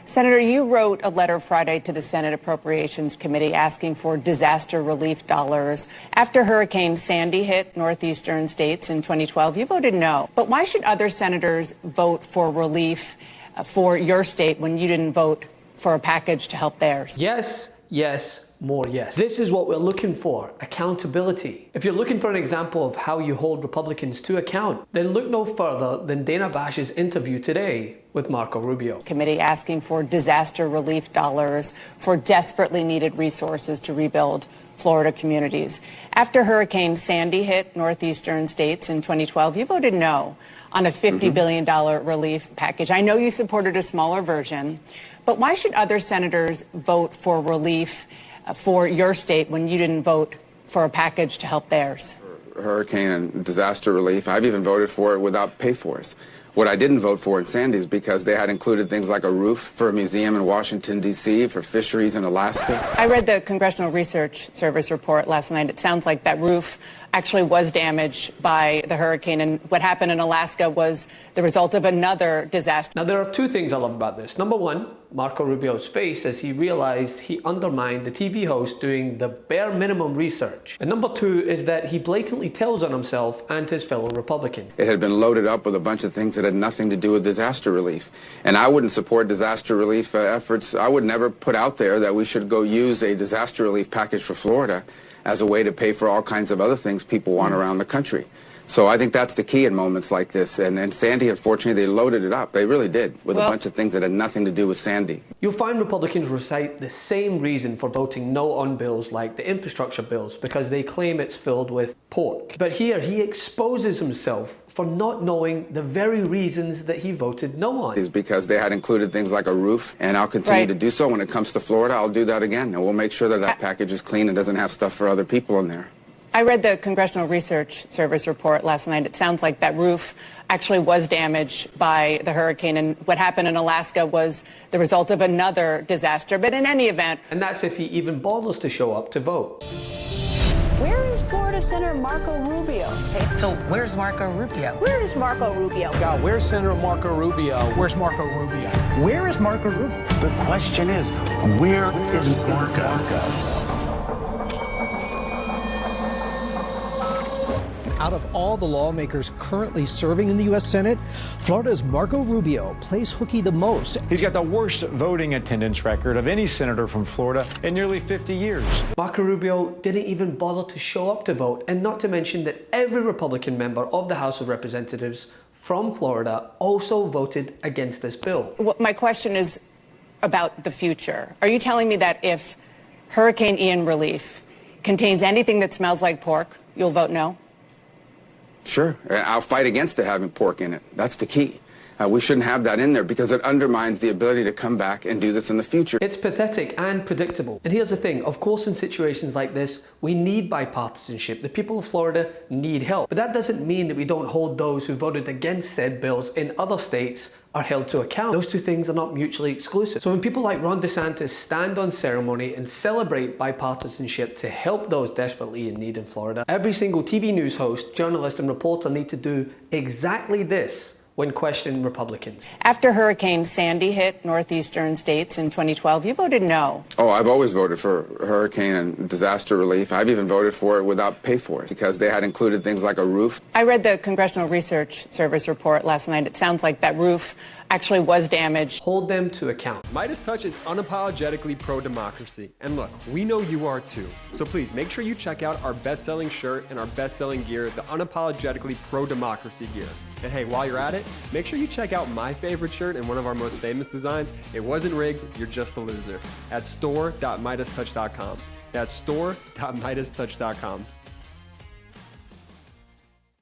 Senator, you wrote a letter Friday to the Senate Appropriations Committee asking for disaster relief dollars. After Hurricane Sandy hit northeastern states in 2012, you voted no. But why should other senators vote for relief for your state when you didn't vote for a package to help theirs? Yes, yes, more yes. This is what we're looking for, accountability. If you're looking for an example of how you hold Republicans to account, then look no further than Dana Bash's interview today with Marco Rubio. Committee asking for disaster relief dollars for desperately needed resources to rebuild Florida communities. After Hurricane Sandy hit northeastern states in 2012, you voted no on a $50 billion relief package. I know you supported a smaller version, but why should other senators vote for relief for your state when you didn't vote for a package to help theirs? Hurricane and disaster relief, I've even voted for it without pay-fors. What I didn't vote for in Sandy is because they had included things like a roof for a museum in Washington, D.C., for fisheries in Alaska. I read the Congressional Research Service report last night. It sounds like that roof actually was damaged by the hurricane, and what happened in Alaska was the result of another disaster. Now, there are two things I love about this. Number one, Marco Rubio's face as he realized he undermined the TV host doing the bare minimum research. And number two is that he blatantly tells on himself and his fellow Republican. It had been loaded up with a bunch of things that had nothing to do with disaster relief. And I wouldn't support disaster relief efforts. I would never put out there that we should go use a disaster relief package for Florida as a way to pay for all kinds of other things people want around the country. So I think that's the key in moments like this. And Sandy, unfortunately, they loaded it up. They really did, with a bunch of things that had nothing to do with Sandy. You'll find Republicans recite the same reason for voting no on bills like the infrastructure bills, because they claim it's filled with pork. But here, he exposes himself for not knowing the very reasons that he voted no on. Is because they had included things like a roof, and I'll continue to do so. When it comes to Florida, I'll do that again. And we'll make sure that that package is clean and doesn't have stuff for other people in there. I read the Congressional Research Service report last night. It sounds like that roof actually was damaged by the hurricane, and what happened in Alaska was the result of another disaster. But in any event... And that's if he even bothers to show up to vote. Where is Florida Senator Marco Rubio? So where's Marco Rubio? Where is Marco Rubio? God, where's Senator Marco Rubio? Where's Marco Rubio? Where is Marco Rubio? The question is, where is Marco? Out of all the lawmakers currently serving in the U.S. Senate, Florida's Marco Rubio plays hooky the most. He's got the worst voting attendance record of any senator from Florida in nearly 50 years. Marco Rubio didn't even bother to show up to vote, and not to mention that every Republican member of the House of Representatives from Florida also voted against this bill. Well, my question is about the future. Are you telling me that if Hurricane Ian relief contains anything that smells like pork, you'll vote no? Sure. I'll fight against it having pork in it. That's the key. We shouldn't have that in there because it undermines the ability to come back and do this in the future. It's pathetic and predictable. And here's the thing, of course, in situations like this, we need bipartisanship. The people of Florida need help. But that doesn't mean that we don't hold those who voted against said bills in other states are held to account. Those two things are not mutually exclusive. So when people like Ron DeSantis stand on ceremony and celebrate bipartisanship to help those desperately in need in Florida, every single TV news host, journalist, and reporter need to do exactly this when questioning Republicans. After Hurricane Sandy hit northeastern states in 2012, you voted no. Oh, I've always voted for hurricane and disaster relief. I've even voted for it without pay-fors because they had included things like a roof. I read the Congressional Research Service report last night. It sounds like that roof actually was damaged. Hold them to account. MeidasTouch is unapologetically pro-democracy. And look, we know you are too. So please make sure you check out our best-selling shirt and our best-selling gear, the unapologetically pro-democracy gear. And hey, while you're at it, make sure you check out my favorite shirt and one of our most famous designs. It wasn't rigged, you're just a loser. At store.meidastouch.com. That's store.meidastouch.com.